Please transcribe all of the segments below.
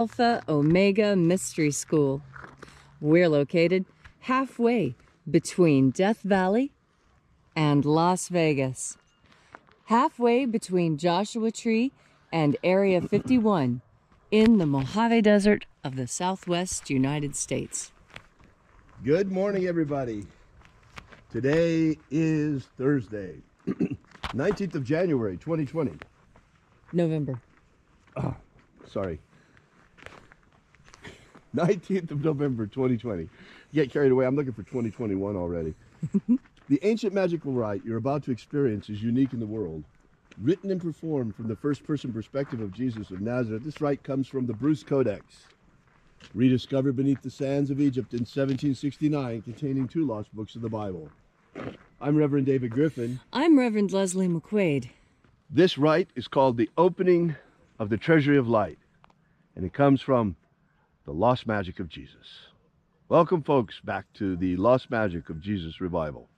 Alpha Omega Mystery School. We're located halfway between Death Valley and Las Vegas. Halfway between Joshua Tree and Area 51 in the Mojave Desert of the Southwest United States. Good morning, everybody. Today is Thursday, 19th of January, 2020. November. Oh, sorry. 19th of November, 2020. Get carried away. I'm looking for 2021 already. The ancient magical rite you're about to experience is unique in the world. Written and performed from the first-person perspective of Jesus of Nazareth, this rite comes from the Bruce Codex, rediscovered beneath the sands of Egypt in 1769, containing 2 lost books of the Bible. I'm Reverend David Griffin. I'm Reverend Leslie McQuaid. This rite is called the opening of the Treasury of Light, and it comes from the Lost Magic of Jesus. Welcome, folks, back to the Lost Magic of Jesus revival.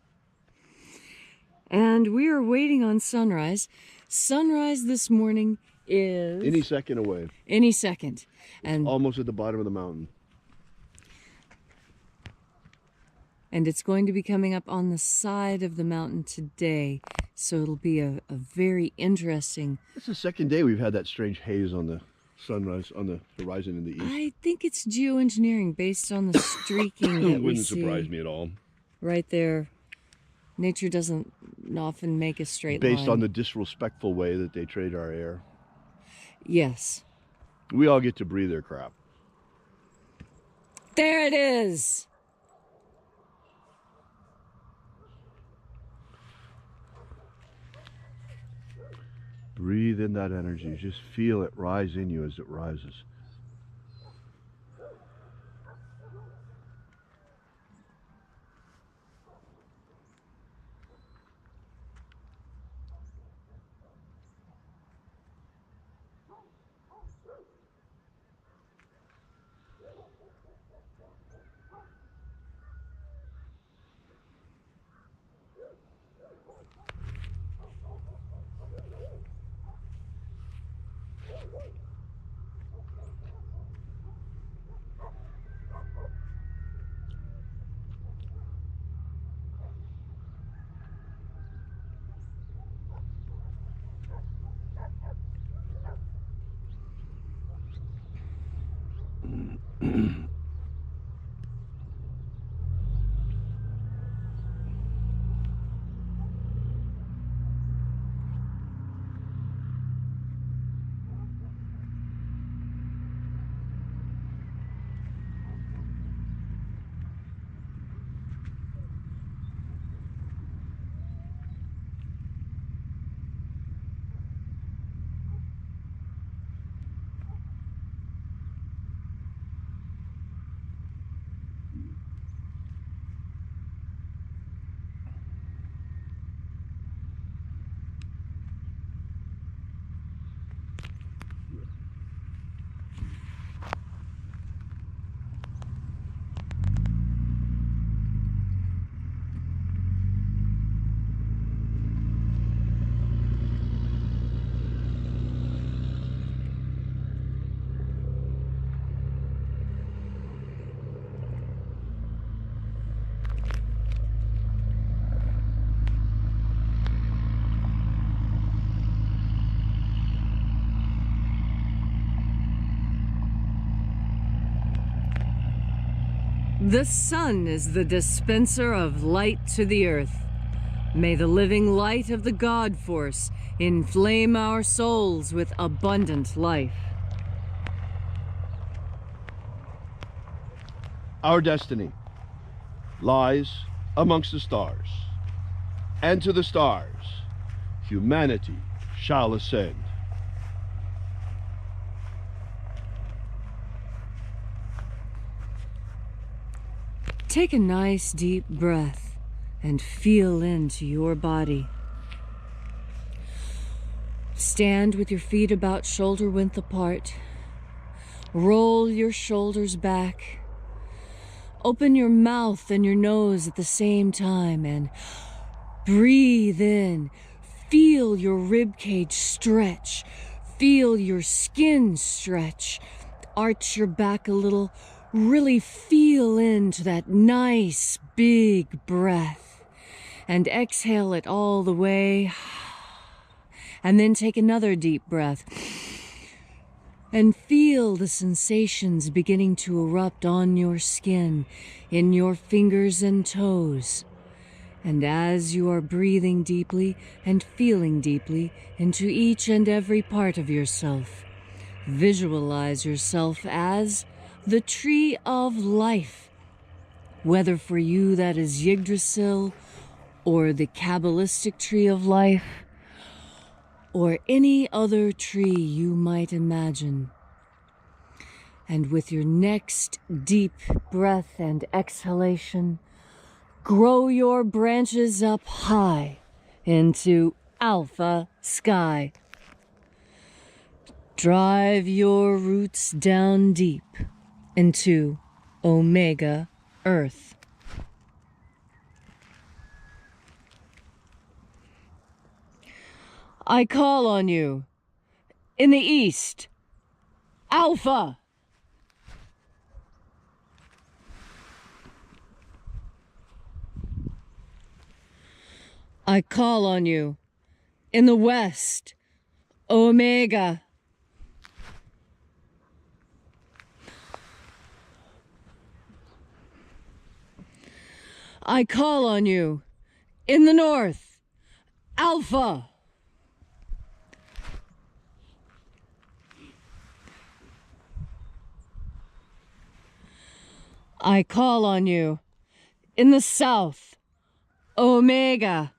And we are waiting on sunrise. Sunrise this morning is... Any second away. Any second. And almost at the bottom of the mountain. And it's going to be coming up on the side of the mountain today. So it'll be a very interesting... It's the second day we've had that strange haze on the sunrise, on the horizon in the east. I think it's geoengineering based on the streaking that we Wouldn't see. surprise me at all. Right there. Nature doesn't often make a straight line. Based on the disrespectful way that they trade our air. Yes. We all get to breathe their crap. There it is! Breathe in that energy. Just feel it rise in you as it rises. The sun is the dispenser of light to the earth. May the living light of the God Force inflame our souls with abundant life. Our destiny lies amongst the stars, and to the stars humanity shall ascend. Take a nice deep breath and feel into your body. Stand with your feet about shoulder width apart. Roll your shoulders back. Open your mouth and your nose at the same time and breathe in. Feel your rib cage stretch. Feel your skin stretch. arch your back a little. Really feel into that nice big breath. And exhale it all the way. And then take another deep breath. And feel the sensations beginning to erupt on your skin, in your fingers and toes. And as you are breathing deeply and feeling deeply into each and every part of yourself, visualize yourself as the tree of life. Whether for you that is Yggdrasil, or the Kabbalistic tree of life, or any other tree you might imagine. And with your next deep breath and exhalation, grow your branches up high into Alpha Sky. Drive your roots down deep into Omega Earth. I call on you in the east, Alpha. I call on you in the west, Omega. I call on you in the north, Alpha. I call on you in the south, Omega.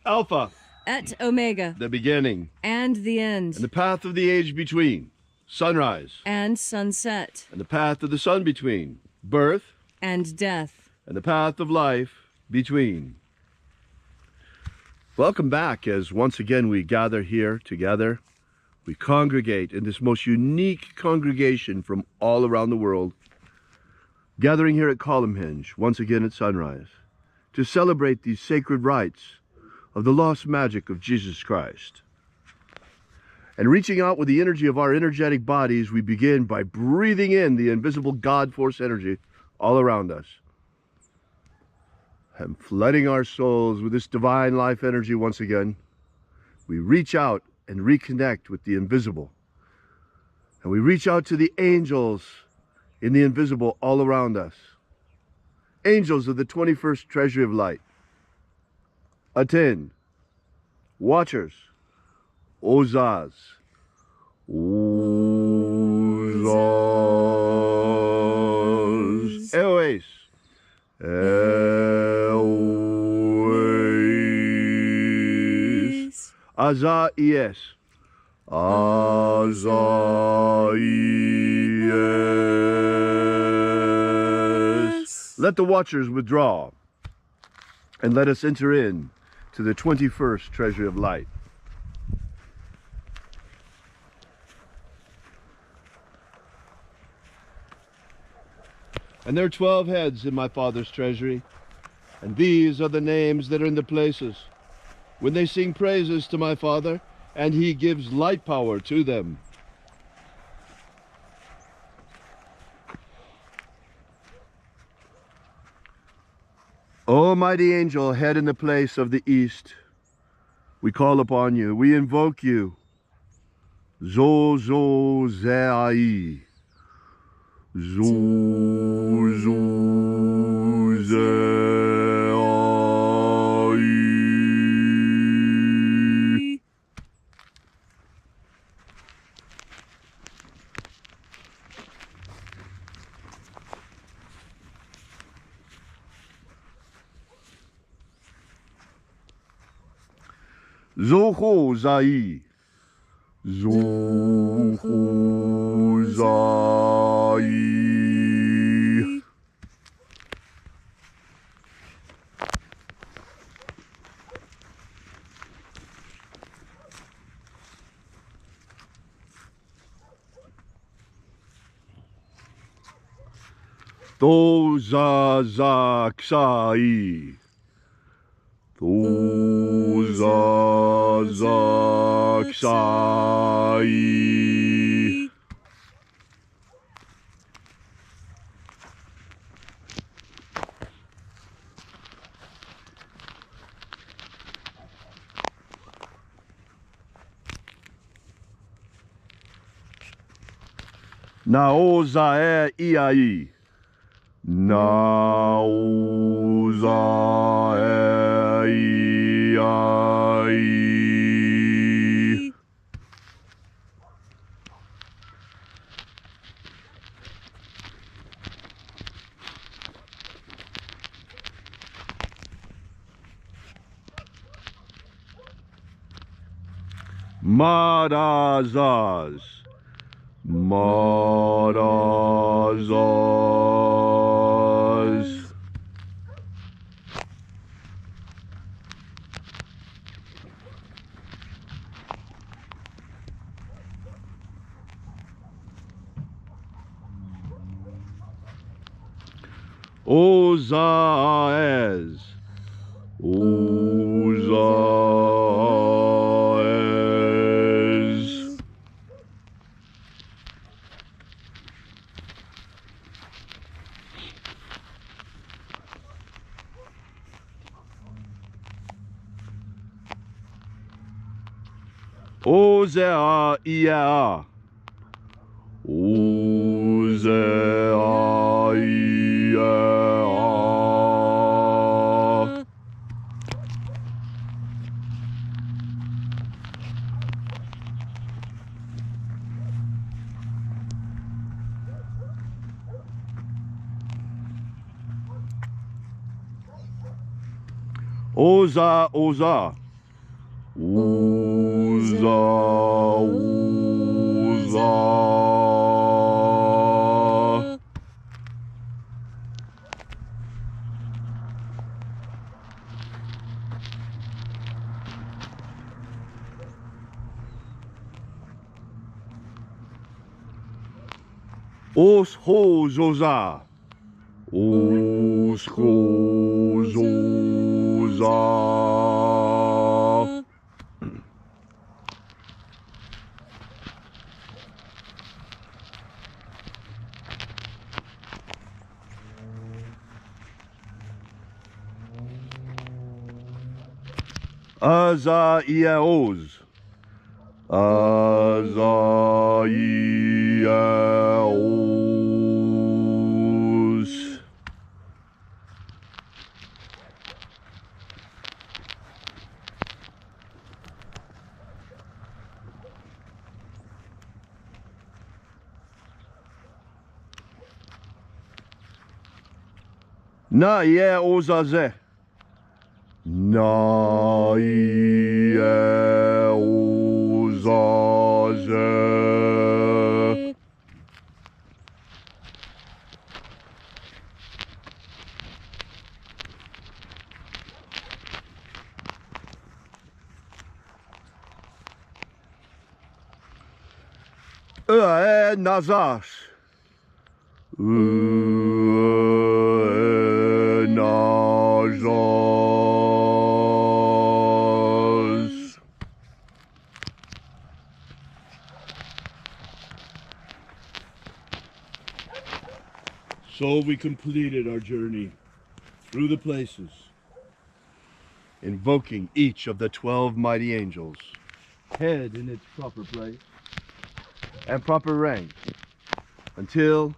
Alpha. At Omega. The beginning. And the end. And the path of the age between. Sunrise. And sunset. And the path of the sun between. Birth. And death. And the path of life between. Welcome back as once again we gather here together. We congregate in this most unique congregation from all around the world, gathering here at Columnhinge, once again at sunrise, to celebrate these sacred rites of the lost magic of Jesus Christ. And reaching out with the energy of our energetic bodies, we begin by breathing in the invisible God force energy all around us. And flooding our souls with this divine life energy once again, we reach out and reconnect with the invisible. And we reach out to the angels in the invisible all around us. Angels of the 21st Treasury of Light. Attend. Watchers. Ozaz. Ozaz. Eoes. Eoes. Azaies. Azaies. Let the watchers withdraw, and let us enter in to the 21st Treasury of Light. And there are 12 heads in my Father's treasury, and these are the names that are in the places. When they sing praises to my Father, and he gives light power to them. O mighty angel, head in the place of the east, we call upon you, we invoke you. Zo Zeai. Zo Zeai. Zoho Zai. Zoho Zai. Tozazaksai. Tozazaksai. Naozae iai. Naozae iai. Marazaz. Marazaz. Ozaez. Ozaez. Ozea ia. Ozea ia. Oza, oza. Oza, oza. Os ho zoza. Os ho zoza. Aza iaoz. Aza iaoz. Na ie ozaze. Na ie ozaze. Nazas. Nazas. So we completed our journey through the places, invoking each of the 12 mighty angels, head in its proper place and proper rank, until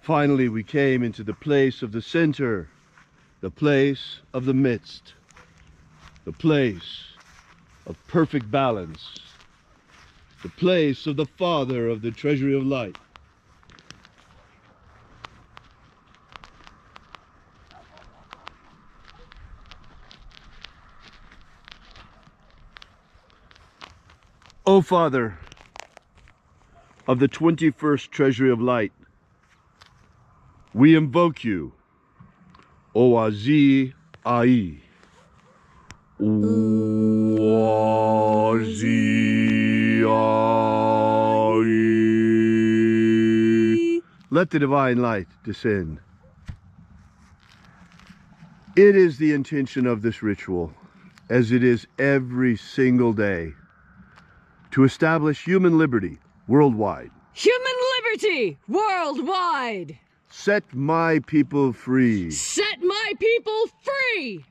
finally we came into the place of the center, the place of the midst, the place of perfect balance, the place of the Father of the treasury of light. O Father of the 21st treasury of light, we invoke you, Oazi Ai. Oazi Ai. let the divine light descend. It is the intention of this ritual, as it is every single day, to establish human liberty worldwide. Human liberty worldwide! Set my people free. Set my people free!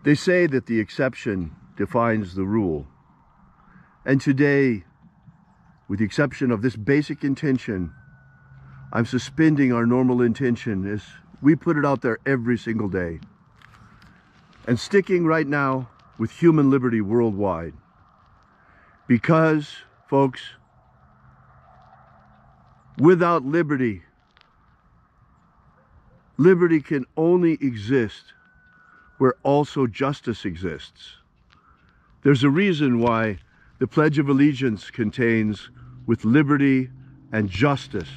They say that the exception defines the rule. And today, with the exception of this basic intention, I'm suspending our normal intention as we put it out there every single day, and sticking right now with human liberty worldwide. Because, folks, without liberty, liberty can only exist where also justice exists. There's a reason why the Pledge of Allegiance contains with liberty and justice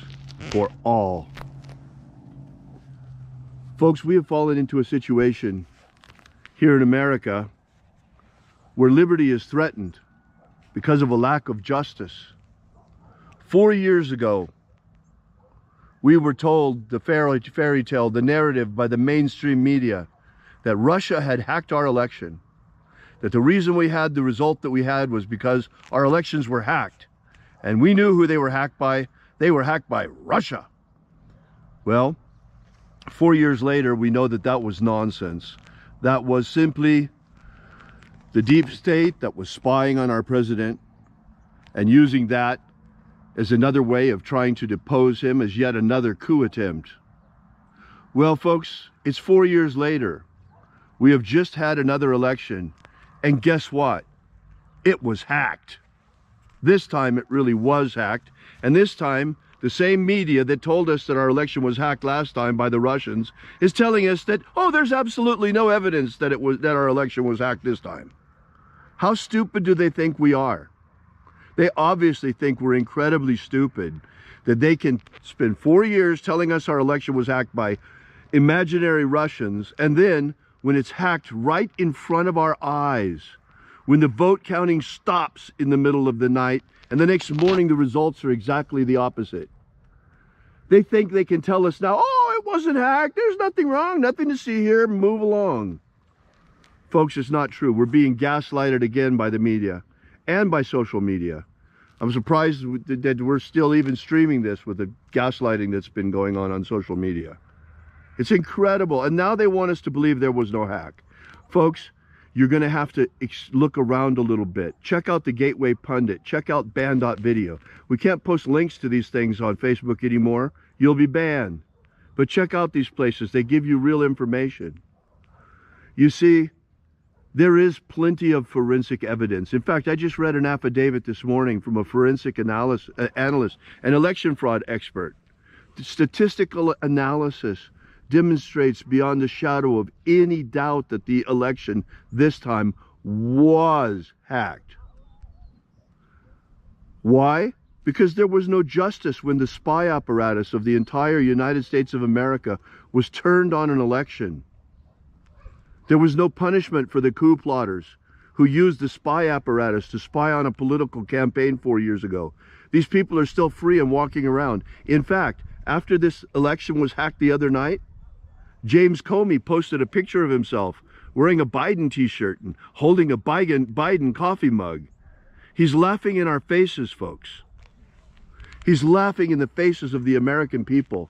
for all. Folks, we have fallen into a situation here in America where liberty is threatened because of a lack of justice. 4 years ago, we were told the fairy tale, the narrative by the mainstream media that Russia had hacked our election, that the reason we had the result that we had was because our elections were hacked. And we knew who they were hacked by. They were hacked by Russia. Well, 4 years later, we know that that was nonsense. That was simply the deep state that was spying on our president and using that as another way of trying to depose him, as yet another coup attempt. Well, folks, it's 4 years later. We have just had another election, and guess what? It was hacked. This time it really was hacked, and this time the same media that told us that our election was hacked last time by the Russians is telling us that, oh, there's absolutely no evidence that our election was hacked this time. How stupid do they think we are? They obviously think we're incredibly stupid, that they can spend 4 years telling us our election was hacked by imaginary Russians, and then when it's hacked right in front of our eyes, when the vote counting stops in the middle of the night, and the next morning the results are exactly the opposite. They think they can tell us now, oh, it wasn't hacked, there's nothing wrong, nothing to see here, move along. Folks, it's not true. We're being gaslighted again by the media and by social media. I'm surprised that we're still even streaming this with the gaslighting that's been going on social media. It's incredible. And now they want us to believe there was no hack. Folks, you're going to have to look around a little bit. Check out the Gateway Pundit. Check out ban.video. We can't post links to these things on Facebook anymore. You'll be banned. But check out these places. They give you real information. You see, there is plenty of forensic evidence. In fact, I just read an affidavit this morning from a forensic analyst, an election fraud expert. The statistical analysis demonstrates beyond a shadow of any doubt that the election this time was hacked. Why? Because there was no justice when the spy apparatus of the entire United States of America was turned on an election. There was no punishment for the coup plotters who used the spy apparatus to spy on a political campaign 4 years ago. These people are still free and walking around. In fact, after this election was hacked the other night, James Comey posted a picture of himself wearing a Biden t-shirt and holding a Biden coffee mug. He's laughing in our faces, folks. He's laughing in the faces of the American people.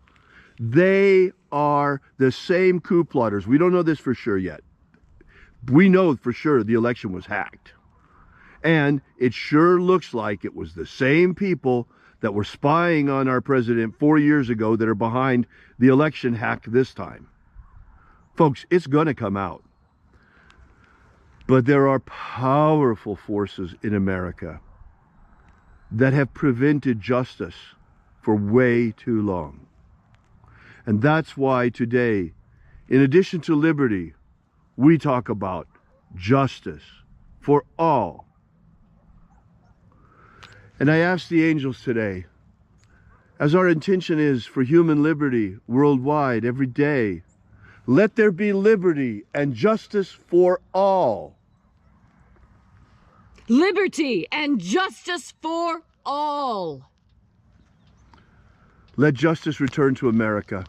They are the same coup plotters. We don't know this for sure yet. We know for sure the election was hacked. And it sure looks like it was the same people that were spying on our president 4 years ago that are behind the election hack this time. Folks, it's going to come out. But there are powerful forces in America that have prevented justice for way too long. And that's why today, in addition to liberty, we talk about justice for all. And I ask the angels today, as our intention is for human liberty worldwide every day, let there be liberty and justice for all. Liberty and justice for all. let justice return to America.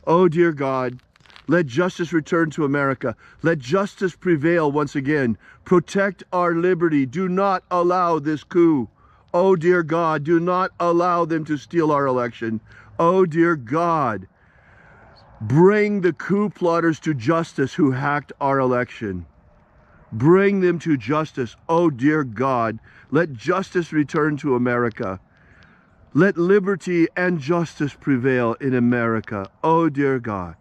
Oh, dear God, let justice return to America. Let justice prevail once again. Protect our liberty. Do not allow this coup. Oh, dear God, do not allow them to steal our election. Oh, dear God, bring the coup plotters to justice who hacked our election. Bring them to justice. Oh, dear God, let justice return to America. Let liberty and justice prevail in America. Oh, dear God.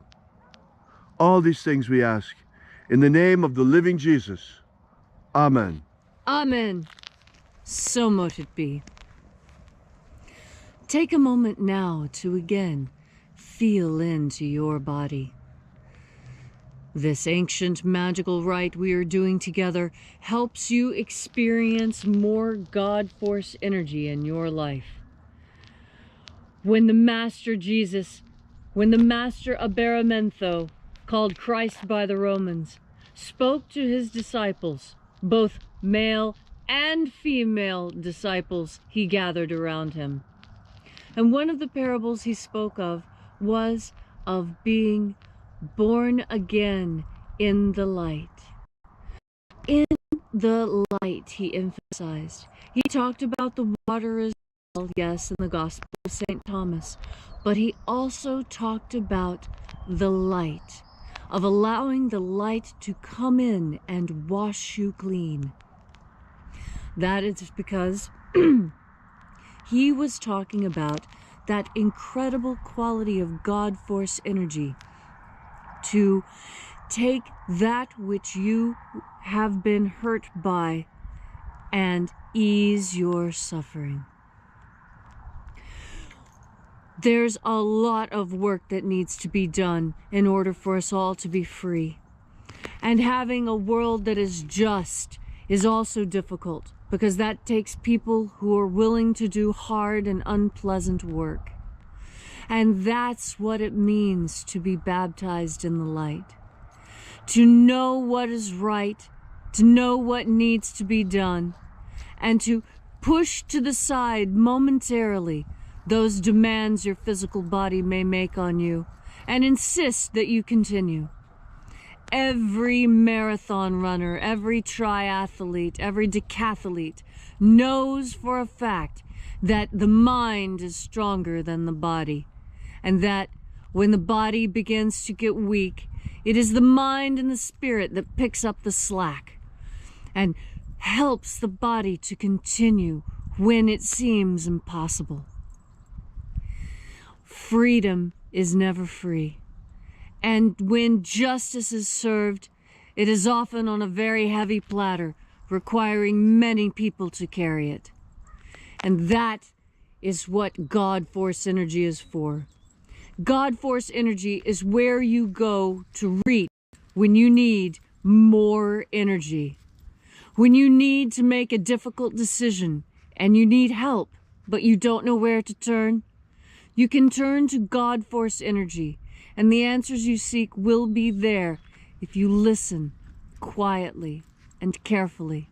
All these things we ask in the name of the living Jesus. Amen. Amen. So mote it be. Take a moment now to again feel into your body. This ancient magical rite we are doing together helps you experience more God Force energy in your life. When the Master Aberamantho, called Christ by the Romans, spoke to his disciples, both male and female disciples he gathered around him. And one of the parables he spoke of was of being born again in the light. In the light, he emphasized. He talked about the water as well, yes, in the Gospel of St. Thomas, but he also talked about the light, of allowing the light to come in and wash you clean. That is because he was talking about that incredible quality of God Force energy to take that which you have been hurt by and ease your suffering. There's a lot of work that needs to be done in order for us all to be free. And having a world that is just is also difficult, because that takes people who are willing to do hard and unpleasant work. And that's what it means to be baptized in the light. To know what is right, to know what needs to be done, and to push to the side momentarily those demands your physical body may make on you, and insist that you continue. Every marathon runner, every triathlete, every decathlete knows for a fact that the mind is stronger than the body, and that when the body begins to get weak, it is the mind and the spirit that picks up the slack and helps the body to continue when it seems impossible. Freedom is never free. And when justice is served, it is often on a very heavy platter, requiring many people to carry it. And that is what God Force energy is for. God Force energy is where you go to reach when you need more energy. When you need to make a difficult decision and you need help, but you don't know where to turn, you can turn to God Force energy, and the answers you seek will be there if you listen quietly and carefully.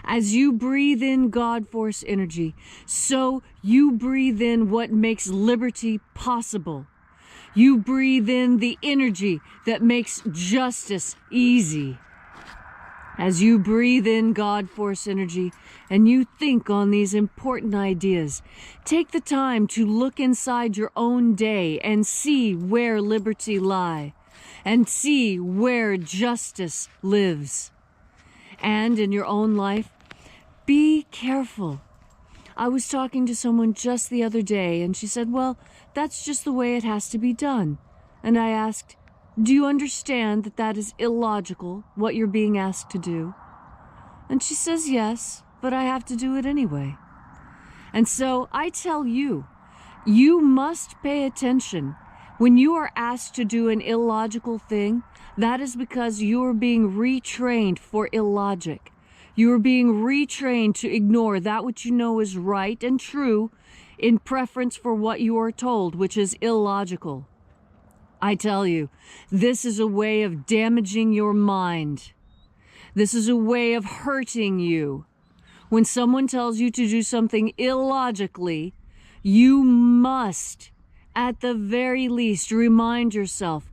As you breathe in God Force energy, so you breathe in what makes liberty possible. You breathe in the energy that makes justice easy. As you breathe in God Force energy and you think on these important ideas, take the time to look inside your own day and see where liberty lies, and see where justice lives. And in your own life, be careful. I was talking to someone just the other day, and she said, well, that's just the way it has to be done. And I asked, do you understand that that is illogical, what you're being asked to do? And she says, yes, but I have to do it anyway. And so I tell you, you must pay attention. When you are asked to do an illogical thing, that is because you are being retrained for illogic. You are being retrained to ignore that which you know is right and true in preference for what you are told, which is illogical. I tell you, this is a way of damaging your mind. This is a way of hurting you. When someone tells you to do something illogically, You must, at the very least, remind yourself,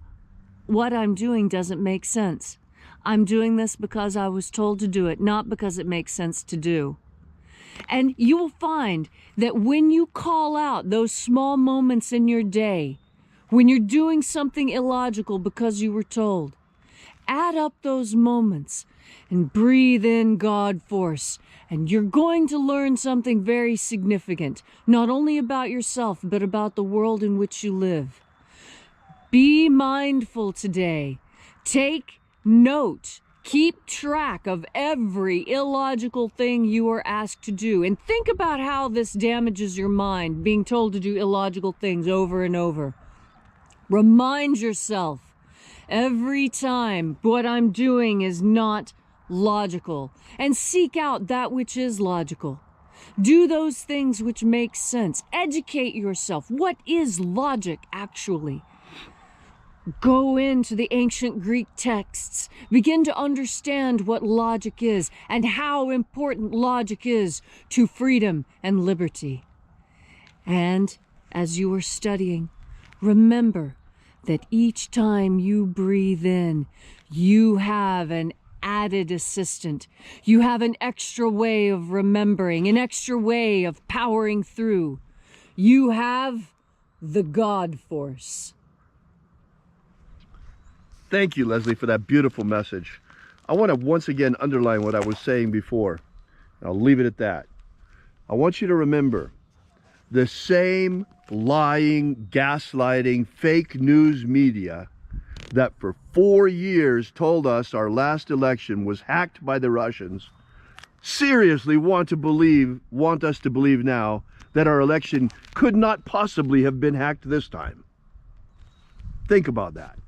what I'm doing doesn't make sense. I'm doing this because I was told to do it, not because it makes sense to do. And you will find that when you call out those small moments in your day, when you're doing something illogical because you were told, add up those moments and breathe in God force. And you're going to learn something very significant, not only about yourself, but about the world in which you live. Be mindful today. Take note. Keep track of every illogical thing you are asked to do. And think about how this damages your mind, being told to do illogical things over and over. Remind yourself every time what I'm doing is not logical, and seek out that which is logical. Do those things which make sense. Educate yourself. What is logic actually? Go into the ancient Greek texts. Begin to understand what logic is and how important logic is to freedom and liberty. And as you are studying, remember that each time you breathe in, you have an added assistant. You have an extra way of remembering, an extra way of powering through. You have the God force. Thank you, Leslie, for that beautiful message. I want to once again underline what I was saying before. I'll leave it at that. I want you to remember the same lying, gaslighting, fake news media that for 4 years told us our last election was hacked by the Russians seriously want us to believe now that our election could not possibly have been hacked this time. Think about that.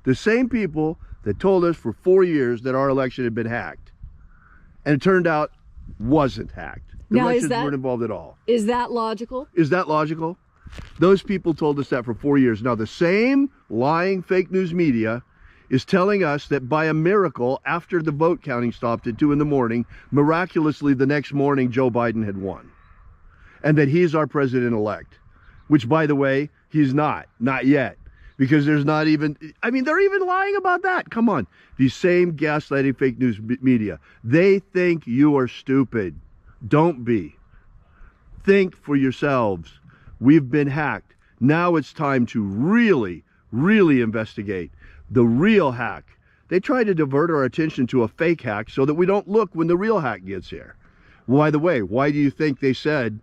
The same people that told us for 4 years that our election had been hacked, and it turned out wasn't hacked. The Russians weren't involved at all. Is that logical? Is that logical? Those people told us that for 4 years. Now the same lying fake news media is telling us that by a miracle, after the vote counting stopped at 2 in the morning, miraculously the next morning Joe Biden had won. And that he's our president-elect. Which, by the way, he's not yet. Because there's not even, I mean, they're even lying about that. Come on. These same gaslighting fake news media. They think you are stupid. Don't be. Think for yourselves. We've been hacked. Now it's time to really, really investigate the real hack. They try to divert our attention to a fake hack so that we don't look when the real hack gets here. By the way, why do you think they said,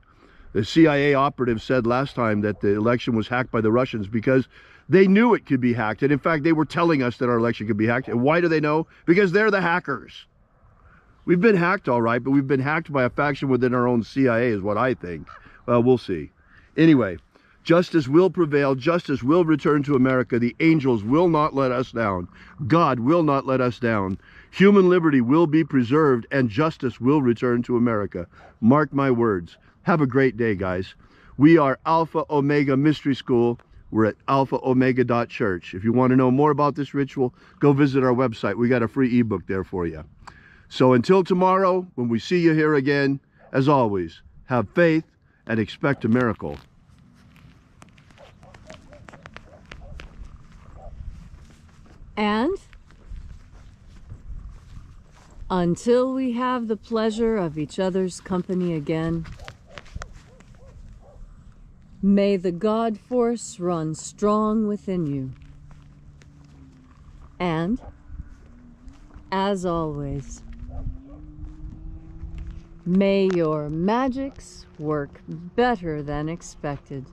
the CIA operative said last time that the election was hacked by the Russians? Because they knew it could be hacked. And in fact, they were telling us that our election could be hacked. And why do they know? Because they're the hackers. We've been hacked, all right, but we've been hacked by a faction within our own CIA is what I think. Well, we'll see. Anyway, justice will prevail. Justice will return to America. The angels will not let us down. God will not let us down. Human liberty will be preserved, and justice will return to America. Mark my words. Have a great day, guys. We are Alpha Omega Mystery School. We're at alphaomega.church. If you want to know more about this ritual, go visit our website. We got a free ebook there for you. So until tomorrow, when we see you here again, as always, have faith and expect a miracle. And until we have the pleasure of each other's company again, may the God force run strong within you. And, as always, may your magics work better than expected.